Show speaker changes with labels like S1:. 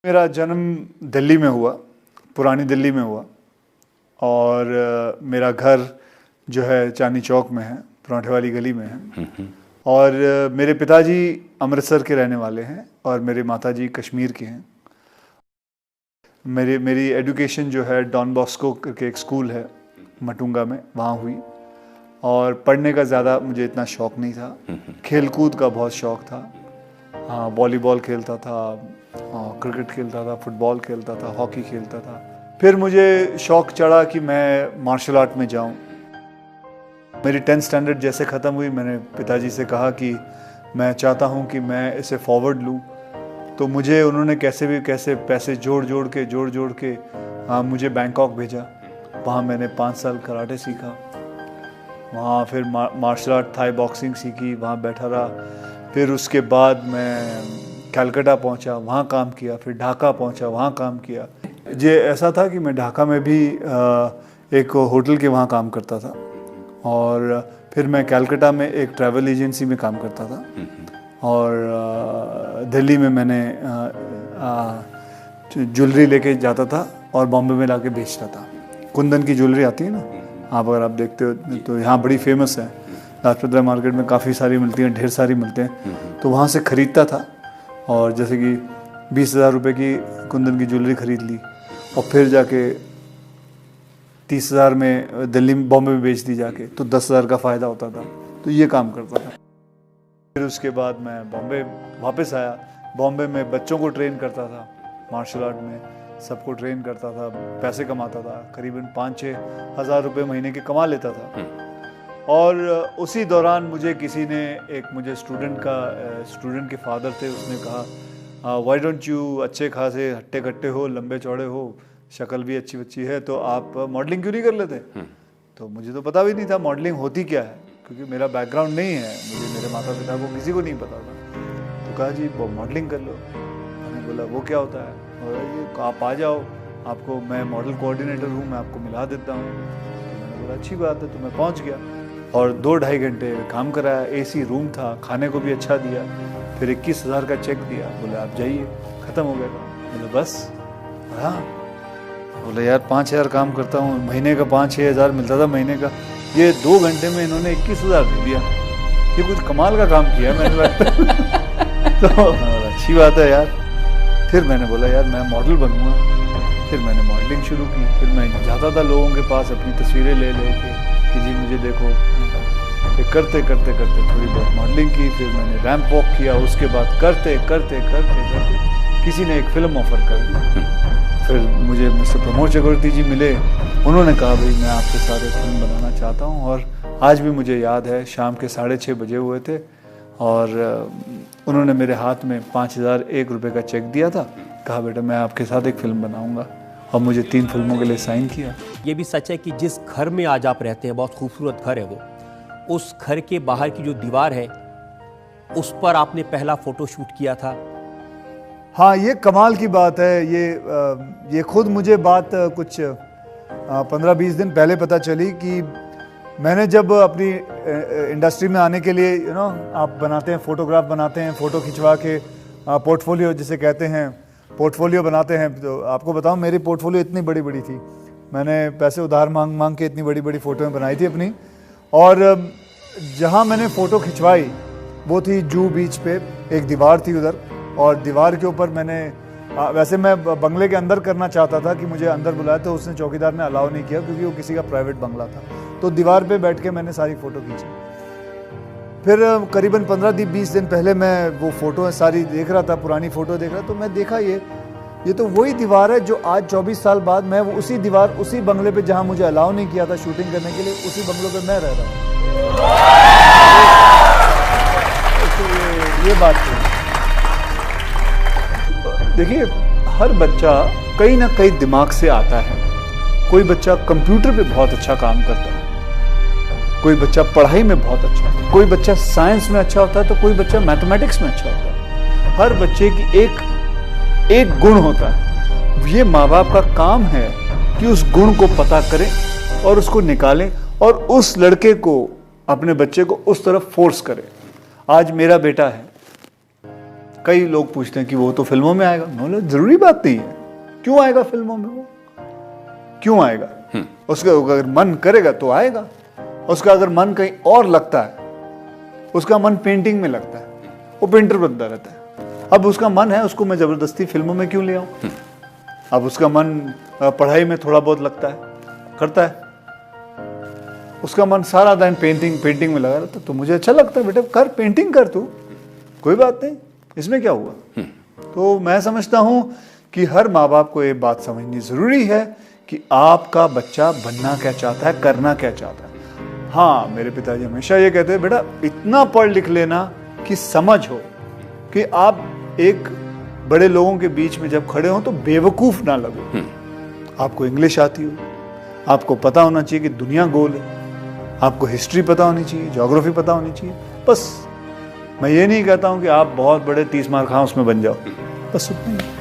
S1: मेरा जन्म दिल्ली में हुआ, पुरानी दिल्ली में हुआ और मेरा घर जो है चांदनी चौक में है, पराठे वाली गली में है। और मेरे पिताजी अमृतसर के रहने वाले हैं और मेरे माताजी कश्मीर के हैं। मेरी एजुकेशन जो है डॉन बॉस्को करके एक स्कूल है मटुंगा में, वहाँ हुई। और पढ़ने का ज़्यादा मुझे इतना शौक़ नहीं था, खेल कूद का बहुत शौक़ था। हाँ, वॉलीबॉल खेलता था, क्रिकेट खेलता था, फुटबॉल खेलता था, हॉकी खेलता था। फिर मुझे शौक़ चढ़ा कि मैं मार्शल आर्ट में जाऊँ। मेरी 10th स्टैंडर्ड जैसे ख़त्म हुई, मैंने पिताजी से कहा कि मैं चाहता हूँ कि मैं इसे फॉरवर्ड लूँ। तो मुझे उन्होंने कैसे भी कैसे पैसे जोड़ जोड़ के मुझे बैंकॉक भेजा। वहाँ मैंने 5 साल कराटे सीखा। वहाँ फिर मार्शल आर्ट, थाई बॉक्सिंग सीखी, वहाँ बैठा रहा। फिर उसके बाद मैं कलकत्ता पहुँचा, वहाँ काम किया। फिर ढाका पहुँचा, वहाँ काम किया। ये ऐसा था कि मैं ढाका में भी एक होटल के वहाँ काम करता था और फिर मैं कलकत्ता में एक ट्रैवल एजेंसी में काम करता था और दिल्ली में मैंने ज्वेलरी लेके जाता था और बॉम्बे में लाके बेचता था। कुंदन की ज्वेलरी आती है ना, आप अगर आप देखते हो तो यहाँ बड़ी फेमस है। लाजपत राय मार्केट में काफ़ी सारी मिलती हैं, ढेर सारी मिलते हैं। तो वहाँ से ख़रीदता था और जैसे कि 20,000 रुपये की कुंदन की ज्वेलरी ख़रीद ली और फिर जाके 30,000 में दिल्ली में, बॉम्बे में बेच दी जाके, तो 10,000 का फ़ायदा होता था। तो ये काम करता था। फिर उसके बाद मैं बॉम्बे वापस आया। बॉम्बे में बच्चों को ट्रेन करता था, मार्शल आर्ट में सबको ट्रेन करता था, पैसे कमाता था। करीबन 5-6 हज़ार रुपये महीने के कमा लेता था। और उसी दौरान मुझे किसी ने, एक मुझे स्टूडेंट के फादर थे, उसने कहा व्हाई डोंट यू, अच्छे खासे हट्टे कट्टे हो, लंबे चौड़े हो, शक्ल भी अच्छी बच्ची है, तो आप मॉडलिंग क्यों नहीं कर लेते? तो मुझे तो पता भी नहीं था मॉडलिंग होती क्या है, क्योंकि मेरा बैकग्राउंड नहीं है, मुझे मेरे माता पिता को किसी को नहीं पता था। तो कहा जी वो मॉडलिंग कर लो। मैंने बोला वो क्या होता है? और ये आप आ जाओ, आपको मैं मॉडल कोऑर्डिनेटर हूँ, मैं आपको मिला देता हूँ। तो मैंने बोला अच्छी बात है। तो मैं पहुँच गया और 2-2.5 घंटे काम कराया। AC रूम था, खाने को भी अच्छा दिया। फिर 21,000 का चेक दिया, बोले आप जाइए, ख़त्म हो गया। बोले बस? हाँ। बोले यार 5,000 काम करता हूँ, महीने का 5-6 हज़ार मिलता था महीने का, ये 2 घंटे में इन्होंने 21,000 दे दिया। ये कुछ कमाल का काम किया मैंने लगता। तो अच्छी बात है यार। फिर मैंने बोला यार मैं मॉडल बनूँगा। फिर मैंने मॉडलिंग शुरू की। फिर मैं जाता था लोगों के पास अपनी तस्वीरें ले के कि जी मुझे देखो। फिर करते थोड़ी बहुत मॉडलिंग की। फिर मैंने रैंप वॉक किया। उसके बाद करते किसी ने एक फ़िल्म ऑफ़र कर दी। फिर मुझे मिस्टर प्रमोद चक्रवर्ती जी मिले। उन्होंने कहा भाई मैं आपके साथ एक फिल्म बनाना चाहता हूँ। और आज भी मुझे याद है, शाम के 6:30 बजे हुए थे और उन्होंने मेरे हाथ में 5,001 रुपये का चेक दिया था। कहा बेटा मैं आपके साथ एक फ़िल्म बनाऊंगा, और मुझे 3 फिल्मों के लिए साइन किया।
S2: ये भी सच है कि जिस घर में आज आप रहते हैं, बहुत खूबसूरत घर है वो, उस घर के बाहर की जो दीवार है उस पर आपने पहला फ़ोटो शूट किया था।
S1: हाँ, ये कमाल की बात है। ये खुद मुझे बात कुछ 15-20 दिन पहले पता चली कि मैंने जब अपनी इंडस्ट्री में आने के लिए आप बनाते हैं, फ़ोटोग्राफ बनाते हैं, फ़ोटो खिंचवा के पोर्टफोलियो जिसे कहते हैं, पोर्टफोलियो बनाते हैं। तो आपको बताऊं मेरी पोर्टफोलियो इतनी बड़ी थी, मैंने पैसे उधार मांग के इतनी बड़ी फ़ोटो बनाई थी अपनी। और जहां मैंने फ़ोटो खिंचवाई वो थी जूहू बीच पे, एक दीवार थी उधर, और दीवार के ऊपर मैंने, वैसे मैं बंगले के अंदर करना चाहता था कि मुझे अंदर बुलाया, तो उसने, चौकीदार ने अलाउ नहीं किया क्योंकि वो किसी का प्राइवेट बंगला था। तो दीवार पे बैठ के मैंने सारी फ़ोटो खींची। फिर करीबन 15-20 दिन पहले मैं वो फ़ोटो सारी देख रहा था, पुरानी फ़ोटो देख रहा, तो मैं देखा ये तो वही दीवार है जो आज 24 साल बाद मैं उसी दीवार, उसी बंगले पे जहाँ मुझे अलाउ नहीं किया था शूटिंग करने के लिए, उसी बंगलों पे मैं रह रहा हूँ। तो ये बात थी। देखिए, हर बच्चा कहीं ना कहीं दिमाग से आता है। कोई बच्चा कंप्यूटर पे बहुत अच्छा काम करता है, कोई बच्चा पढ़ाई में बहुत अच्छा होता है, कोई बच्चा साइंस में अच्छा होता है, तो कोई बच्चा मैथमेटिक्स में अच्छा होता है। हर बच्चे की एक गुण होता है। ये माँ बाप का काम है कि उस गुण को पता करें और उसको निकालें और उस लड़के को, अपने बच्चे को उस तरफ फोर्स करें। आज मेरा बेटा है, कई लोग पूछते हैं कि वो तो फिल्मों में आएगा। बोले जरूरी बात नहीं है, क्यों आएगा फिल्मों में? वो क्यों आएगा? उसका अगर मन करेगा तो आएगा। उसका अगर मन कहीं और लगता है, उसका मन पेंटिंग में लगता है, वो पेंटर बनता रहता है। अब उसका मन है, उसको मैं जबरदस्ती फिल्मों में क्यों ले आऊं? अब उसका मन पढ़ाई में थोड़ा बहुत लगता है, करता है, उसका मन सारा दिन पेंटिंग में लगा रहता है, तो मुझे अच्छा लगता है बेटा कर, पेंटिंग कर तू, कोई बात नहीं, इसमें क्या हुआ? तो मैं समझता हूं कि हर माँ बाप को ये बात समझनी जरूरी है कि आपका बच्चा बनना क्या चाहता है, करना क्या चाहता है। हाँ, मेरे पिताजी हमेशा ये कहते हैं बेटा इतना पढ़ लिख लेना कि समझ हो कि आप एक बड़े लोगों के बीच में जब खड़े हो तो बेवकूफ ना लगो। आपको इंग्लिश आती हो, आपको पता होना चाहिए कि दुनिया गोल है, आपको हिस्ट्री पता होनी चाहिए, ज्योग्राफी पता होनी चाहिए। बस मैं ये नहीं कहता हूं कि आप बहुत बड़े 30 मार्क उसमें बन जाओ, बस उतना ही।